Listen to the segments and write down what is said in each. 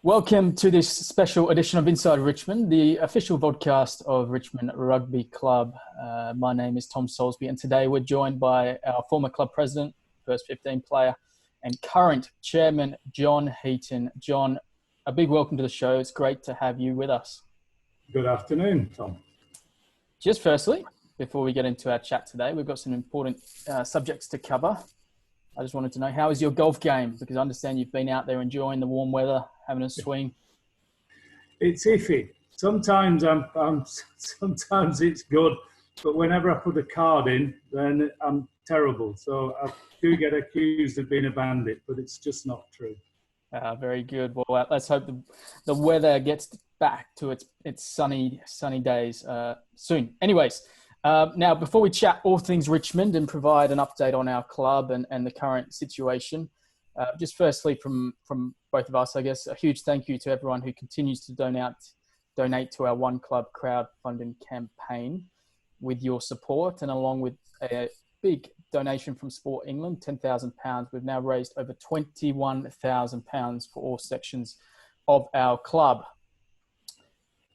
Welcome to this special edition of Inside Richmond, the official vodcast of Richmond Rugby Club. My name is Tom Soulsby, and today we're joined by our former club president, first 15 player, and current chairman, John Heaton. John, a big welcome to the show. It's great to have you with us. Good afternoon, Tom. Just firstly, before we get into our chat today, we've got some important subjects to cover. I just wanted to know, how is your golf game? Because I understand you've been out there enjoying the warm weather, having a swing. It's iffy. Sometimes sometimes it's good, but whenever I put a card in, then I'm terrible. So I do get accused of being a bandit, but it's just not true. Very good. Well, let's hope the weather gets back to its sunny days soon. Anyways, now before we chat all things Richmond and provide an update on our club and the current situation, just firstly from both of us, I guess, a huge thank you to everyone who continues to donate to our One Club crowdfunding campaign with your support, and along with a big donation from Sport England, £10,000. We've now raised over £21,000 for all sections of our club.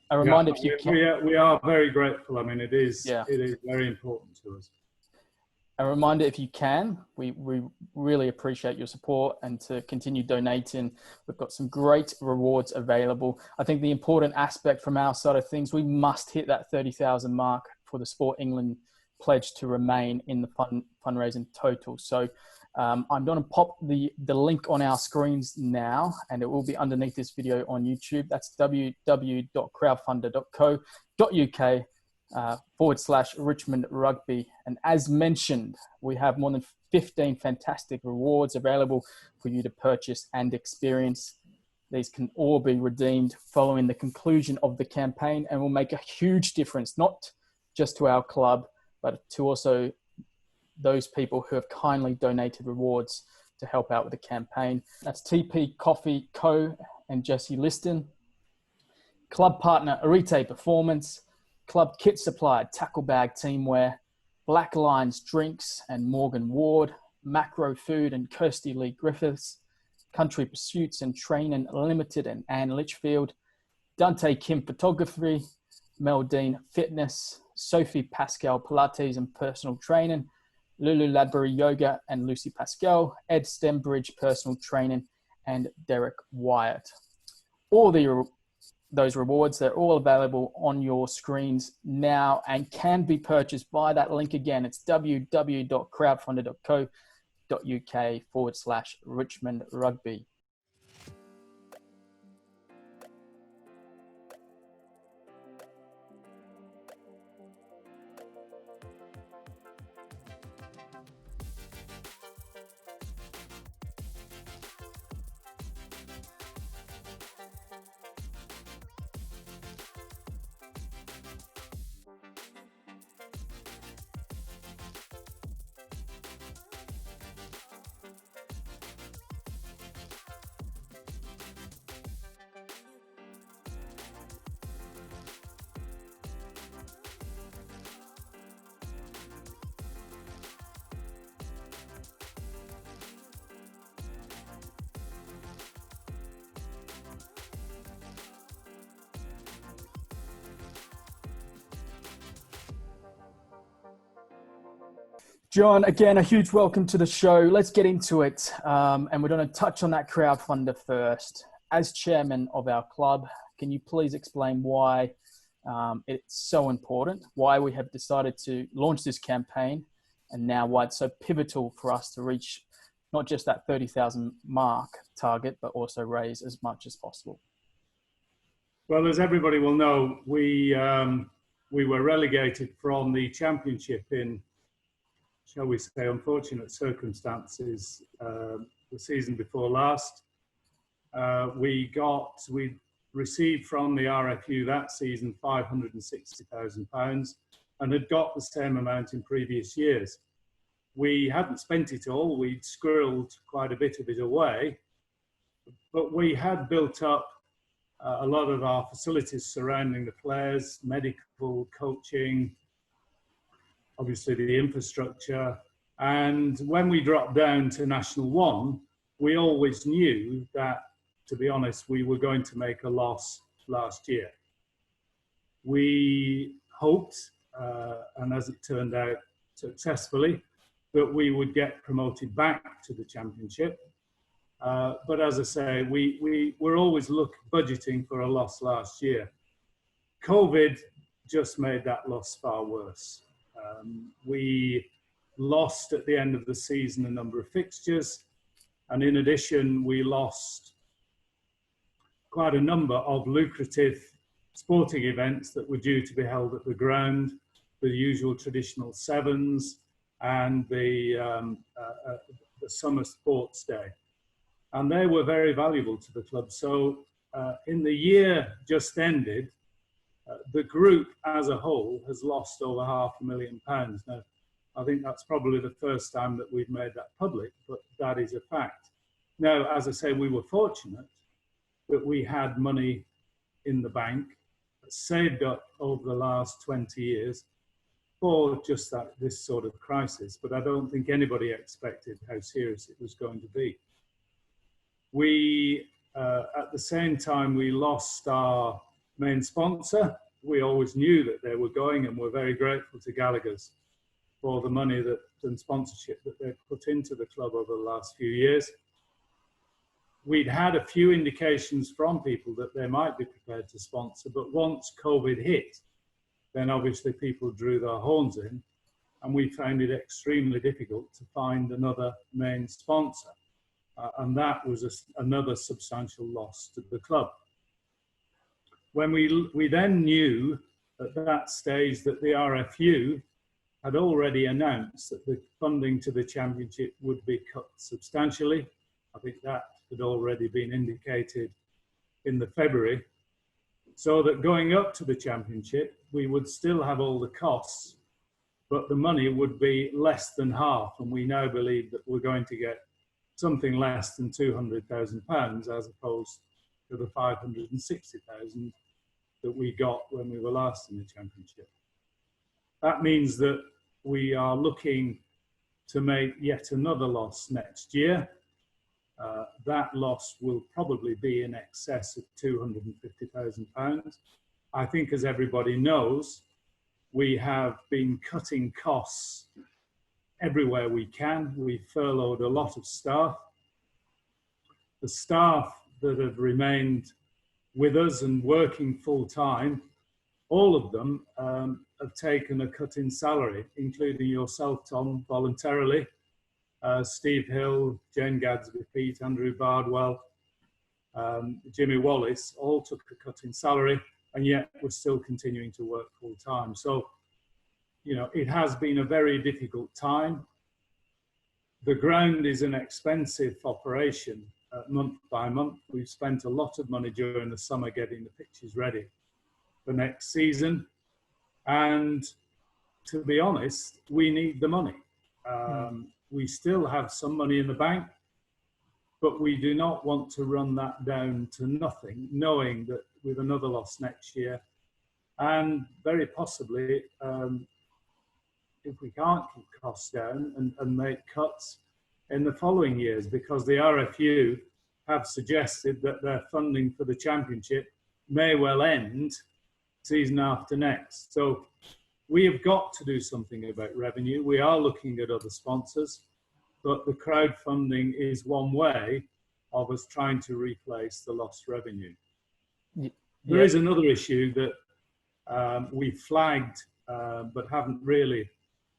A reminder, if you can, we are very grateful. I mean, it is very important to us. A reminder, if you can, we really appreciate your support and to continue donating. We've got some great rewards available. I think the important aspect from our side of things, we must hit that 30,000 mark for the Sport England pledge to remain in the fundraising total. So I'm going to pop the link on our screens now, and it will be underneath this video on YouTube. That's www.crowdfunder.co.uk /Richmond Rugby. And as mentioned, we have more than 15 fantastic rewards available for you to purchase and experience. These can all be redeemed following the conclusion of the campaign and will make a huge difference, not just to our club, but to also those people who have kindly donated rewards to help out with the campaign. That's TP Coffee Co. and Jesse Liston. Club partner Arite Performance. Club Kit Supply, Tackle Bag Teamwear, Black Lions Drinks and Morgan Ward, Macro Food and Kirsty Lee Griffiths, Country Pursuits and Training Limited and Anne Litchfield, Dante Kim Photography, Mel Dean Fitness, Sophie Pascal Pilates and Personal Training, Lulu Ladbury Yoga and Lucy Pascal, Ed Stembridge Personal Training, and Derek Wyatt. All those rewards, they're all available on your screens now and can be purchased by that link again. It's www.crowdfunder.co.uk /Richmond Rugby. John, again, a huge welcome to the show. Let's get into it. And we're going to touch on that crowdfunder first. As chairman of our club, can you please explain why it's so important, why we have decided to launch this campaign, and now why it's so pivotal for us to reach not just that 30,000 mark target, but also raise as much as possible? Well, as everybody will know, we were relegated from the championship in, shall we say, unfortunate circumstances the season before last. We received from the RFU that season £560,000 and had got the same amount in previous years. We hadn't spent it all, we'd squirreled quite a bit of it away, but we had built up a lot of our facilities surrounding the players, medical, coaching, obviously the infrastructure. And when we dropped down to National One, we always knew that to be honest, we were going to make a loss last year. We hoped, and as it turned out successfully, that we would get promoted back to the Championship. But as I say, we were always budgeting for a loss last year. COVID just made that loss far worse. We lost at the end of the season a number of fixtures, and in addition, we lost quite a number of lucrative sporting events that were due to be held at the ground, the usual traditional sevens and the summer sports day. And they were very valuable to the club. So in the year just ended, the group as a whole has lost over £500,000. Now, I think that's probably the first time that we've made that public, but that is a fact. Now, as I say, we were fortunate that we had money in the bank saved up over the last 20 years for just this sort of crisis, but I don't think anybody expected how serious it was going to be. We, at the same time, we lost our main sponsor. We always knew that they were going, and we're very grateful to Gallagher's for the money and sponsorship that they've put into the club over the last few years. We'd had a few indications from people that they might be prepared to sponsor, but once COVID hit, then obviously people drew their horns in, and we found it extremely difficult to find another main sponsor. And that was another substantial loss to the club. When we then knew at that stage that the RFU had already announced that the funding to the Championship would be cut substantially. I think that had already been indicated in the February. So that going up to the Championship, we would still have all the costs, but the money would be less than half. And we now believe that we're going to get something less than £200,000 as opposed to the 560,000 that we got when we were last in the Championship. That means that we are looking to make yet another loss next year. That loss will probably be in excess of £250,000. I think, as everybody knows, we have been cutting costs everywhere we can. We furloughed a lot of staff. The staff that have remained with us and working full time, all of them have taken a cut in salary, including yourself, Tom, voluntarily. Steve Hill, Jane Gadsby, Pete, Andrew Bardwell, Jimmy Wallace, all took a cut in salary, and yet we're still continuing to work full time. So, you know, it has been a very difficult time. The ground is an expensive operation, month by month. We've spent a lot of money during the summer getting the pitches ready for next season. And to be honest, we need the money. We still have some money in the bank, but we do not want to run that down to nothing, knowing that with another loss next year, and very possibly, if we can't keep costs down and make cuts in the following years, because the RFU have suggested that their funding for the Championship may well end season after next. So we have got to do something about revenue. We are looking at other sponsors, but the crowdfunding is one way of us trying to replace the lost revenue. Yeah. There is another issue that we flagged, but haven't really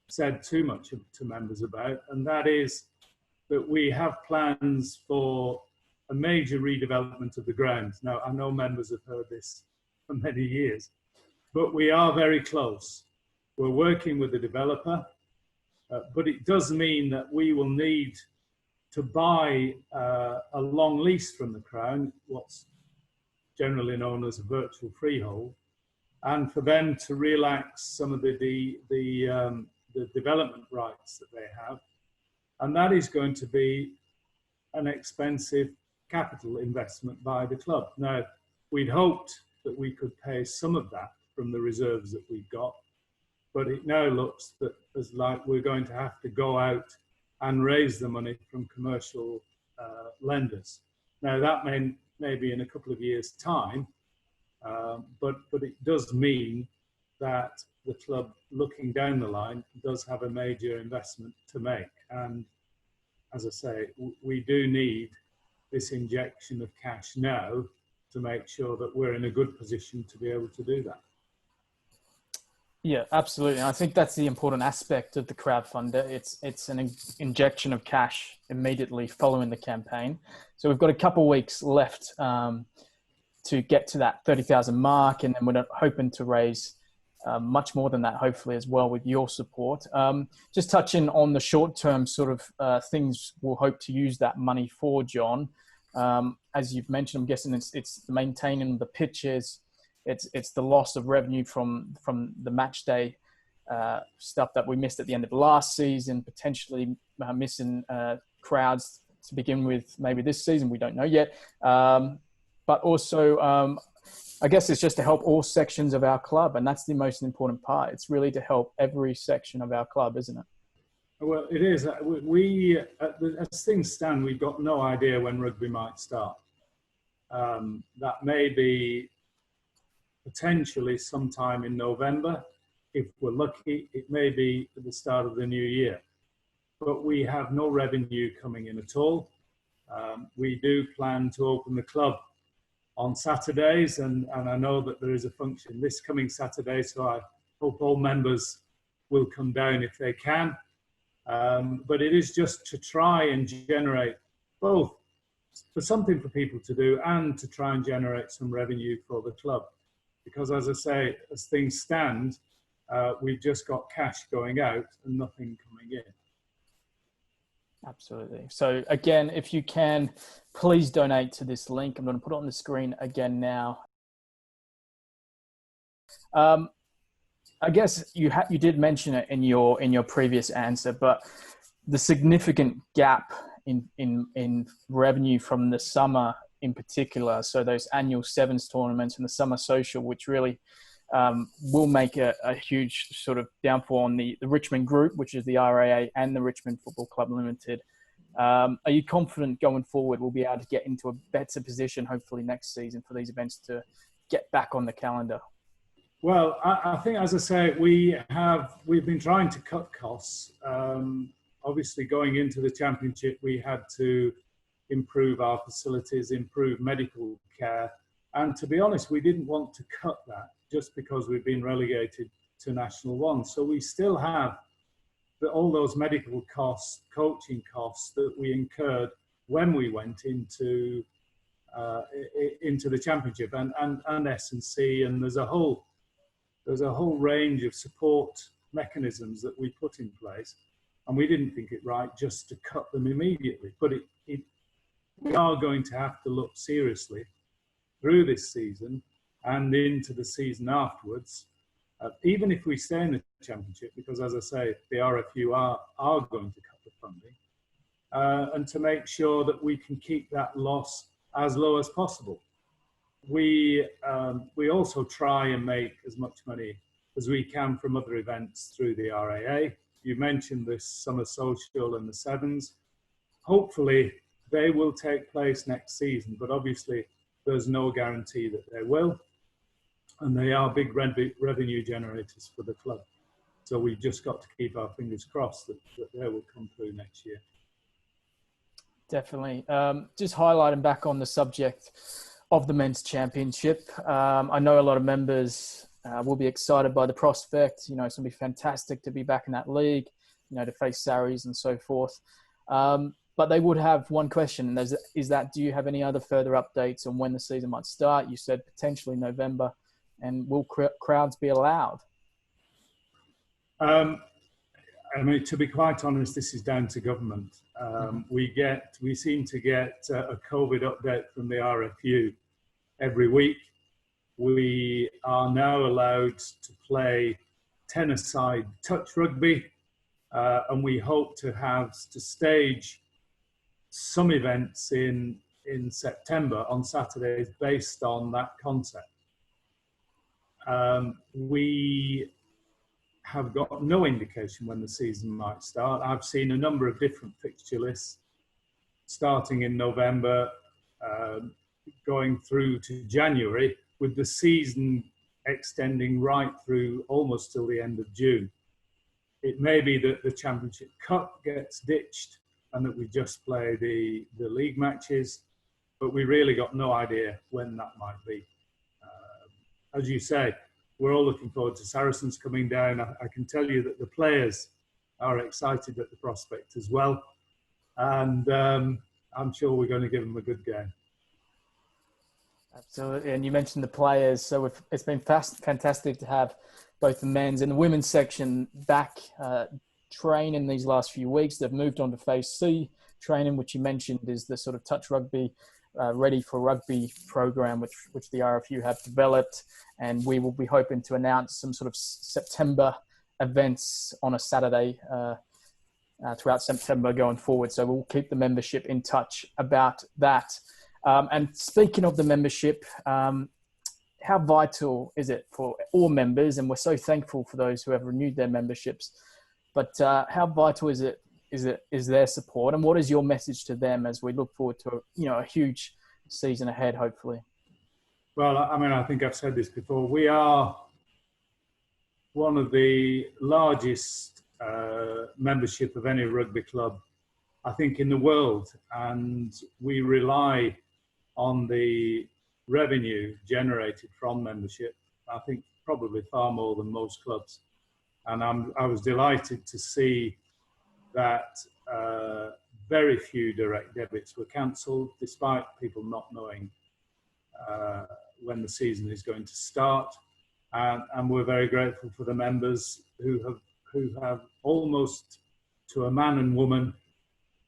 said too much to members about, and that is that we have plans for a major redevelopment of the ground. Now, I know members have heard this for many years, but we are very close. We're working with the developer, but it does mean that we will need to buy a long lease from the Crown, what's generally known as a virtual freehold, and for them to relax some of the development rights that they have. And that is going to be an expensive capital investment by the club. Now, we'd hoped that we could pay some of that from the reserves that we've got, but it now looks that as like we're going to have to go out and raise the money from commercial lenders. Now, that maybe in a couple of years' time. But it does mean that the club, looking down the line, does have a major investment to make. And as I say, we do need this injection of cash now to make sure that we're in a good position to be able to do that. Yeah, absolutely. And I think that's the important aspect of the crowdfunder. It's an injection of cash immediately following the campaign. So we've got a couple of weeks left to get to that 30,000 mark, and then we're hoping to raise much more than that, hopefully, as well, with your support. Just touching on the short-term sort of things we'll hope to use that money for, John. As you've mentioned, I'm guessing it's the maintaining the pitches, it's the loss of revenue from the match day stuff that we missed at the end of last season, potentially missing crowds to begin with, maybe this season, we don't know yet. But also, I guess it's just to help all sections of our club, and that's the most important part. It's really to help every section of our club, isn't it? Well, it is. We, as things stand, we've got no idea when rugby might start. That may be potentially sometime in November. If we're lucky, it may be at the start of the new year. But we have no revenue coming in at all. We do plan to open the club on Saturdays, and I know that there is a function this coming Saturday, so I hope all members will come down if they can. But it is just to try and generate both for something for people to do and to try and generate some revenue for the club. Because as I say, as things stand, we've just got cash going out and nothing coming in. Absolutely. So again, if you can, please donate to this link. I'm going to put it on the screen again now. I guess you did mention it in your previous answer, but the significant gap in revenue from the summer in particular, so those annual sevens tournaments and the summer social, which really will make a huge sort of downfall on the Richmond group, which is the RAA and the Richmond Football Club Limited. Are you confident going forward we'll be able to get into a better position, hopefully next season, for these events to get back on the calendar? Well, I think, as I say, we've been trying to cut costs. Obviously, going into the championship, we had to improve our facilities, improve medical care. And to be honest, we didn't want to cut that just because we've been relegated to National 1. So we still have all those medical costs, coaching costs that we incurred when we went into the championship and S&C, and there's a whole range of support mechanisms that we put in place, and we didn't think it right just to cut them immediately. But we are going to have to look seriously through this season and into the season afterwards, even if we stay in the championship, because as I say, the RFU are going to cut the funding, and to make sure that we can keep that loss as low as possible. We also try and make as much money as we can from other events through the RAA. You mentioned this summer social and the sevens. Hopefully they will take place next season, but obviously there's no guarantee that they will. And they are big revenue generators for the club. So we've just got to keep our fingers crossed that they will come through next year. Definitely. Just highlighting back on the subject of the men's championship. I know a lot of members will be excited by the prospect. You know, it's going to be fantastic to be back in that league, you know, to face Saracens and so forth. But they would have one question, and is that, do you have any other further updates on when the season might start? You said potentially November, and will crowds be allowed? I mean, to be quite honest, this is down to government. We seem to get a COVID update from the RFU every week. We are now allowed to play 10-a-side touch rugby, and we hope to stage some events in September on Saturdays based on that concept. We have got no indication when the season might start. I've seen a number of different fixture lists starting in November, going through to January, with the season extending right through almost till the end of June. It may be that the Championship Cup gets ditched and that we just play the league matches, but we really got no idea when that might be. As you say, we're all looking forward to Saracens coming down. I can tell you that the players are excited at the prospect as well. And I'm sure we're going to give them a good game. Absolutely. And you mentioned the players. So it's been fantastic to have both the men's and the women's section back training these last few weeks. They've moved on to Phase C training, which you mentioned is the sort of touch rugby, ready for rugby program, which the RFU have developed. And we will be hoping to announce some sort of September events on a Saturday throughout September going forward. So we'll keep the membership in touch about that. And speaking of the membership, how vital is it for all members? And we're so thankful for those who have renewed their memberships. But how vital is their support? And what is your message to them as we look forward to a huge season ahead, hopefully? Well, I mean, I think I've said this before. We are one of the largest membership of any rugby club, I think, in the world. And we rely on the revenue generated from membership, I think probably far more than most clubs. And I was delighted to see that very few direct debits were cancelled, despite people not knowing when the season is going to start. And we're very grateful for the members who have almost to a man and woman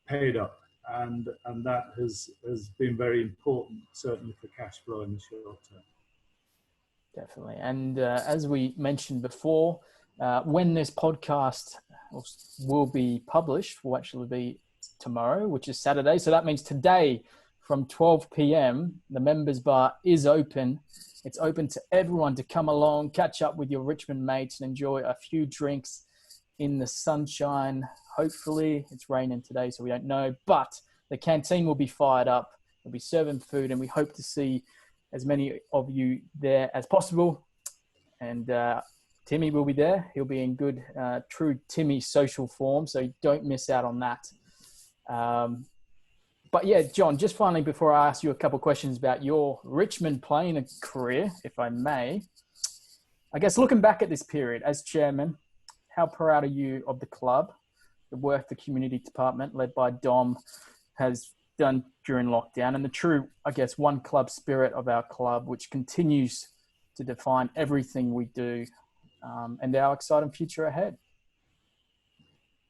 paid up. And that has been very important, certainly for cash flow in the short term. Definitely. And as we mentioned before, when this podcast will be published, will actually be tomorrow, which is Saturday. So that means today from 12 p.m, the members bar is open. It's open to everyone to come along, catch up with your Richmond mates and enjoy a few drinks in the sunshine. Hopefully it's raining today, so we don't know, but the canteen will be fired up. We'll be serving food and we hope to see as many of you there as possible. And Timmy will be there. He'll be in good, true Timmy social form, so don't miss out on that. But yeah, John, just finally, before I ask you a couple of questions about your Richmond playing career, if I may, I guess looking back at this period as chairman, how proud are you of the club, the work the community department led by Dom has done during lockdown, and the true, I guess, one club spirit of our club, which continues to define everything we do, and our exciting future ahead?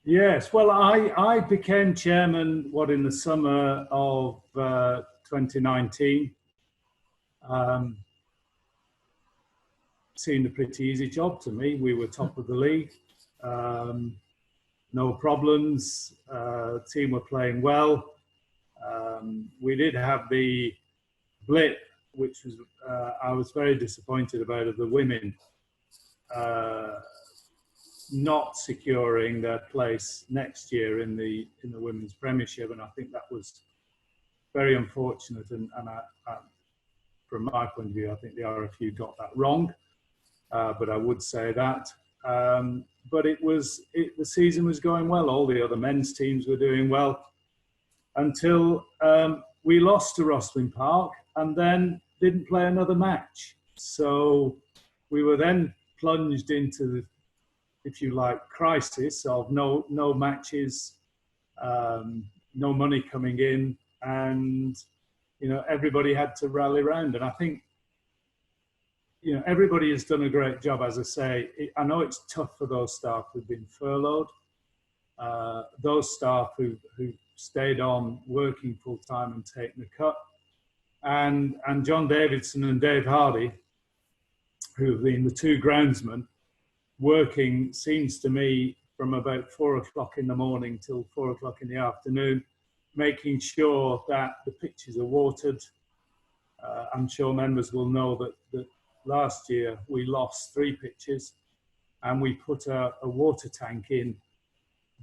Yes, well, I became chairman, in the summer of 2019. Seemed a pretty easy job to me. We were top of the league. No problems. Team were playing well. We did have the blip, which was I was very disappointed about, of the women not securing their place next year in the Women's Premiership, and I think that was very unfortunate. And I, from my point of view, I think the RFU got that wrong. But I would say that. But the season was going well. All the other men's teams were doing well until we lost to Rosslyn Park and then didn't play another match. So we were then plunged into the, if you like, crisis of no matches, no money coming in, and everybody had to rally around. And I think everybody has done a great job. As I say, I know it's tough for those staff who've been furloughed, those staff who stayed on working full time and taken the cut, and John Davidson and Dave Hardy, who have been the two groundsmen, working, seems to me, from about 4 o'clock in the morning till 4 o'clock in the afternoon, making sure that the pitches are watered. I'm sure members will know that last year we lost 3 pitches and we put a water tank in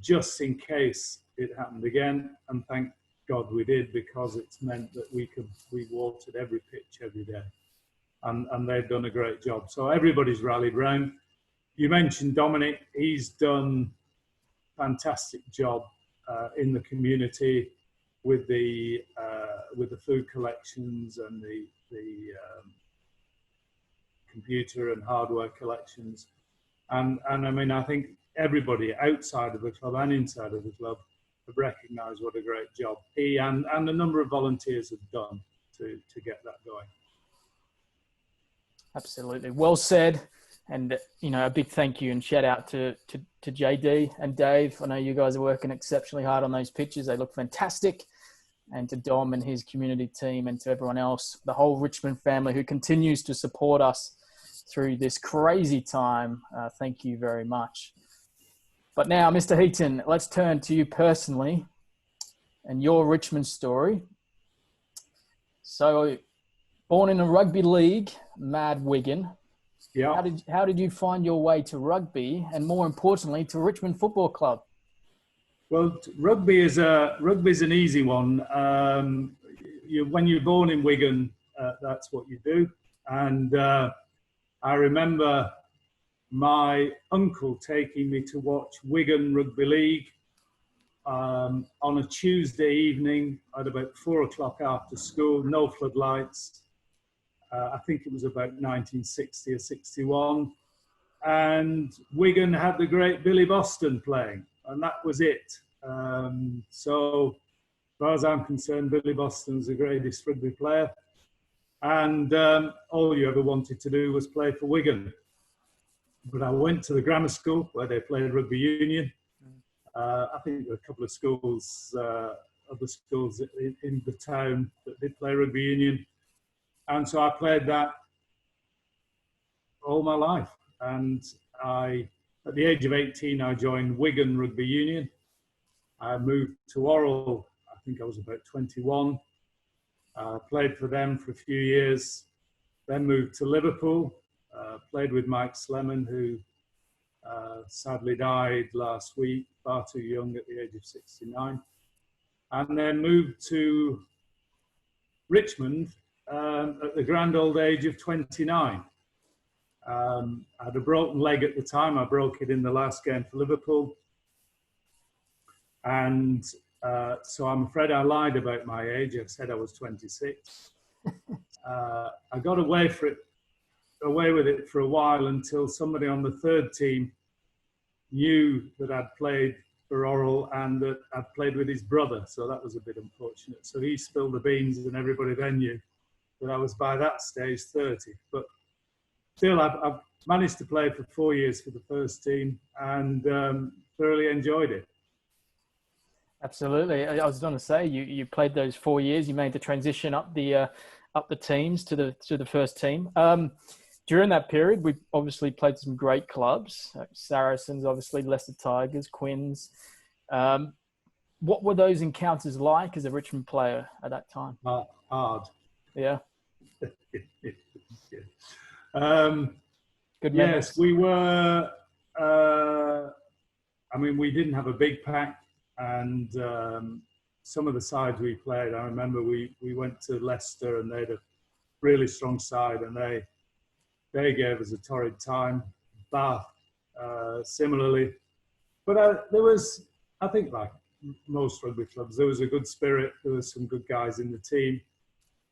just in case it happened again. And God we did, because it's meant that we watered every pitch every day, and they've done a great job. So everybody's rallied round. You mentioned Dominic; he's done a fantastic job in the community with the food collections and the computer and hardware collections, and I mean, I think everybody outside of the club and inside of the club have recognised what a great job he and a number of volunteers have done to get that going. Absolutely. Well said. And, you know, a big thank you and shout out to JD and Dave. I know you guys are working exceptionally hard on those pictures. They look fantastic. And to Dom and his community team, and to everyone else, the whole Richmond family who continues to support us through this crazy time. Thank you very much. But now, Mr. Heaton, let's turn to you personally and your Richmond story. So, born in a rugby league, Mad Wigan. Yeah. How did you find your way to rugby, and more importantly, to Richmond Football Club? Well, rugby's an easy one. When you're born in Wigan, that's what you do. And I remember my uncle taking me to watch Wigan Rugby League on a Tuesday evening at about 4 o'clock after school, no floodlights. I think it was about 1960 or 61. And Wigan had the great Billy Boston playing, and that was it. So, as far as I'm concerned, Billy Boston's the greatest rugby player. And all you ever wanted to do was play for Wigan. But I went to the grammar school where they played rugby union. I think there were a couple of schools, other schools in the town that did play rugby union. And so I played that all my life. And at the age of 18, I joined Wigan Rugby Union. I moved to Orrell, I think I was about 21. Played for them for a few years, then moved to Liverpool. Played with Mike Slemon, who sadly died last week, far too young at the age of 69. And then moved to Richmond at the grand old age of 29. I had a broken leg at the time. I broke it in the last game for Liverpool. And so I'm afraid I lied about my age. I said I was 26. I got away with it for a while until somebody on the third team knew that I'd played for Orrell and that I'd played with his brother. So that was a bit unfortunate. So he spilled the beans and everybody then knew that I was by that stage 30. But still, I've managed to play for 4 years for the first team and thoroughly enjoyed it. Absolutely. I was going to say, you played those 4 years. You made the transition up the teams to the first team. During that period, we obviously played some great clubs, like Saracens, obviously, Leicester Tigers, Quins. What were those encounters like as a Richmond player at that time? Hard. Yeah. Good memories. Yes, we were. I mean, we didn't have a big pack, and some of the sides we played, I remember we went to Leicester, and they had a really strong side, and they gave us a torrid time. Bath, similarly, but there was, I think, like most rugby clubs, there was a good spirit. There was some good guys in the team.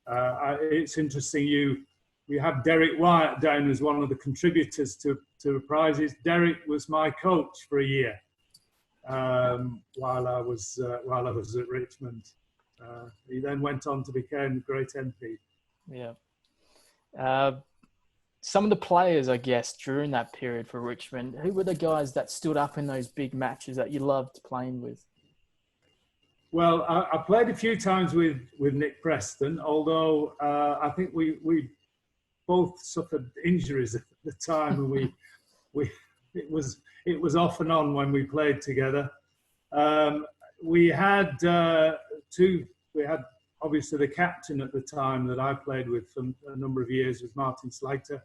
It's interesting. We have Derek Wyatt down as one of the contributors to the prizes. Derek was my coach for a year while I was at Richmond. He then went on to become a great MP. Yeah. Some of the players, I guess, during that period for Richmond, who were the guys that stood up in those big matches that you loved playing with? Well, I played a few times with Nick Preston, although I think we both suffered injuries at the time, and it was off and on when we played together. We had obviously the captain at the time that I played with for a number of years was Martin Slater,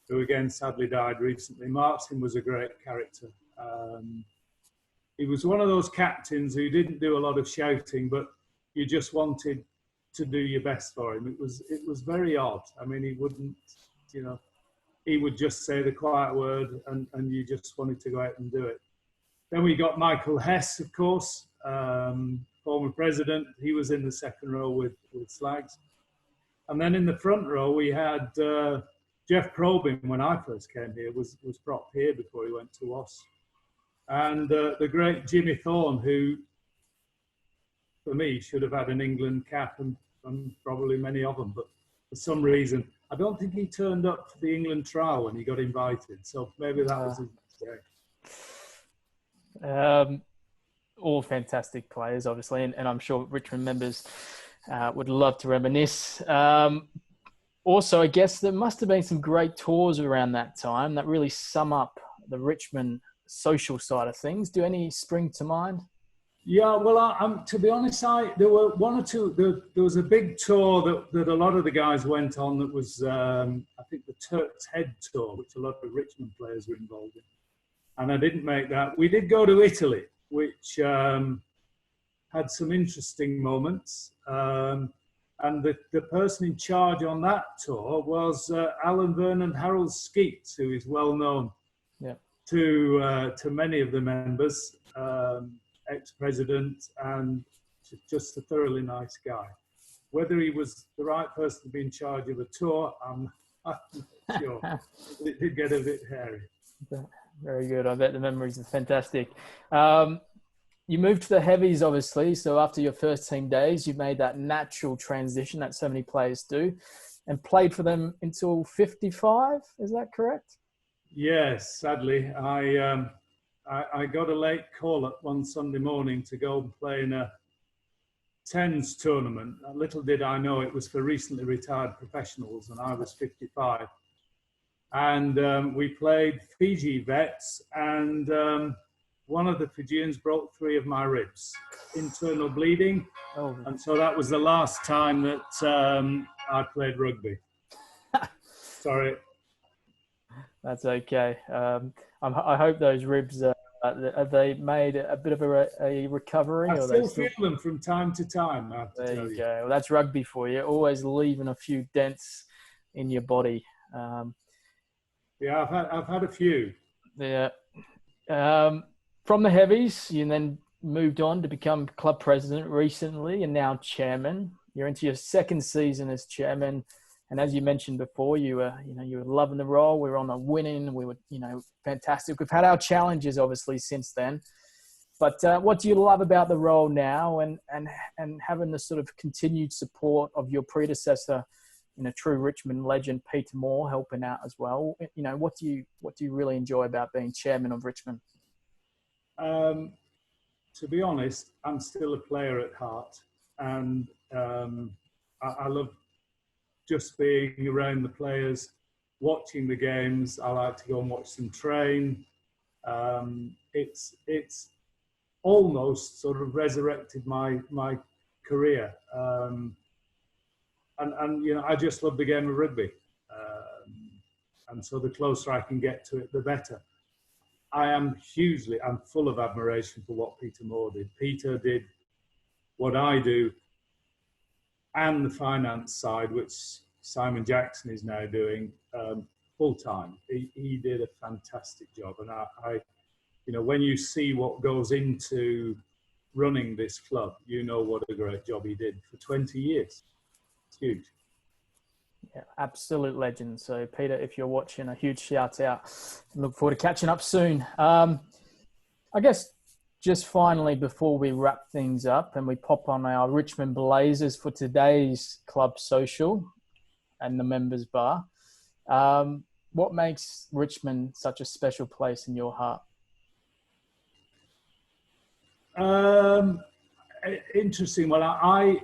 who again sadly died recently. Martin was a great character. He was one of those captains who didn't do a lot of shouting, but you just wanted to do your best for him. It was very odd. I mean, he wouldn't, you know, he would just say the quiet word, and you just wanted to go out and do it. Then we got Michael Hess, of course, former president. He was in the second row with Slags. And then in the front row, we had Jeff Probyn, when I first came here, was prop here before he went to Wasps. And the great Jimmy Thorne, who, for me, should have had an England cap, and probably many of them. But for some reason, I don't think he turned up for the England trial when he got invited. So maybe that was his mistake. All fantastic players, obviously, and I'm sure Richmond members would love to reminisce. Also, I guess there must have been some great tours around that time that really sum up the Richmond social side of things. Do any spring to mind? Yeah, well, to be honest, there were one or two. There was a big tour that a lot of the guys went on. That was, I think, the Turk's Head tour, which a lot of Richmond players were involved in. And I didn't make that. We did go to Italy, which had some interesting moments. And the person in charge on that tour was Alan Vernon Harold Skeets, who is well known to many of the members, ex-president, and just a thoroughly nice guy. Whether he was the right person to be in charge of a tour, I'm not sure. It did get a bit hairy. Very good. I bet the memories are fantastic. You moved to the Heavies, obviously. So after your first team days, you made that natural transition that so many players do, and played for them until 55. Is that correct? Yes, sadly. I got a late call up one Sunday morning to go and play in a tens tournament. Little did I know it was for recently retired professionals, and I was 55. And we played Fiji vets, and one of the Fijians broke 3 of my ribs, internal bleeding. Oh. And so that was the last time that I played rugby. Sorry. That's okay. I hope those ribs, have they made a bit of a recovery? I still feel them from time to time. There you go. Well, that's rugby for you. Always leaving a few dents in your body. Yeah, I've had a few. Yeah. From the Heavies, you then moved on to become club president recently, and now chairman. You're into your second season as chairman, and as you mentioned before, you were loving the role. We were on a winning. We were, fantastic. We've had our challenges, obviously, since then. But what do you love about the role now, and having the sort of continued support of your predecessor, true Richmond legend Peter Moore helping out as well? What do you really enjoy about being chairman of Richmond? To be honest, I'm still a player at heart, and I love just being around the players, watching the games. I like to go and watch them train. It's almost sort of resurrected my career, and I just love the game of rugby, and so the closer I can get to it, the better. I'm full of admiration for what Peter Moore did. Peter did what I do, and the finance side, which Simon Jackson is now doing full time. He did a fantastic job, and I when you see what goes into running this club, what a great job he did for 20 years. It's huge. Yeah, absolute legend. So, Peter, if you're watching, a huge shout out. Look forward to catching up soon. I guess just finally, before we wrap things up and we pop on our Richmond Blazers for today's club social and the members bar, what makes Richmond such a special place in your heart? Interesting. Well,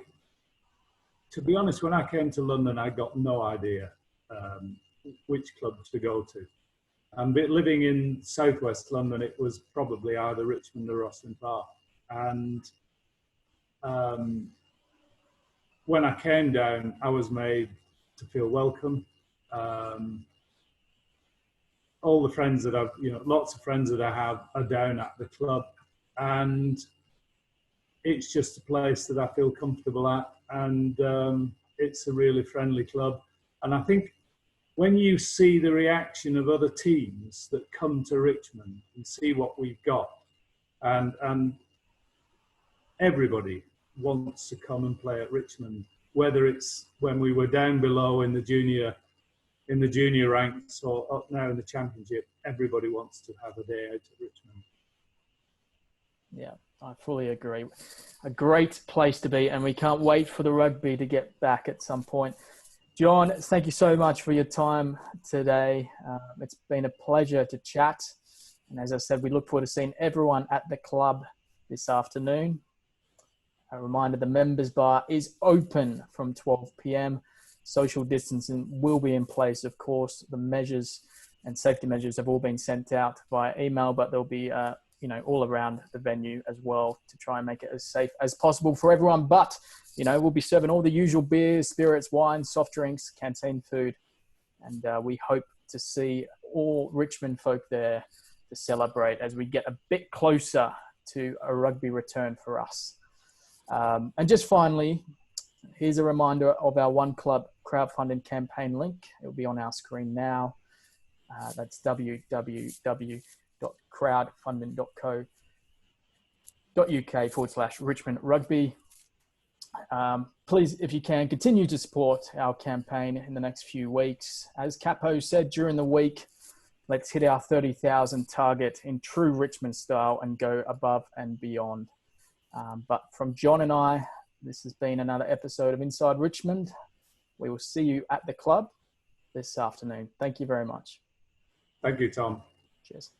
to be honest, when I came to London, I got no idea which club to go to. And living in southwest London, it was probably either Richmond or Rosslyn Park. And when I came down, I was made to feel welcome. All the friends that lots of friends that I have are down at the club. And it's just a place that I feel comfortable at, and it's a really friendly club. And I think when you see the reaction of other teams that come to Richmond and see what we've got, and everybody wants to come and play at Richmond, whether it's when we were down below in the junior ranks or up now in the championship, everybody wants to have a day out at Richmond. Yeah, I fully agree. A great place to be, and we can't wait for the rugby to get back at some point. John, thank you so much for your time today. It's been a pleasure to chat. And as I said, we look forward to seeing everyone at the club this afternoon. A reminder, the members bar is open from 12 p.m. Social distancing will be in place, of course. The measures and safety measures have all been sent out via email, but there'll be all around the venue as well to try and make it as safe as possible for everyone. But, we'll be serving all the usual beers, spirits, wines, soft drinks, canteen food. And we hope to see all Richmond folk there to celebrate as we get a bit closer to a rugby return for us. And just finally, here's a reminder of our One Club crowdfunding campaign link. It will be on our screen now. That's www.crowdfunding.co.uk/Richmond Rugby. Please, if you can, continue to support our campaign in the next few weeks. As Capo said during the week, let's hit our 30,000 target in true Richmond style and go above and beyond. But from John and I, this has been another episode of Inside Richmond. We will see you at the club this afternoon. Thank you very much. Thank you, Tom. Cheers.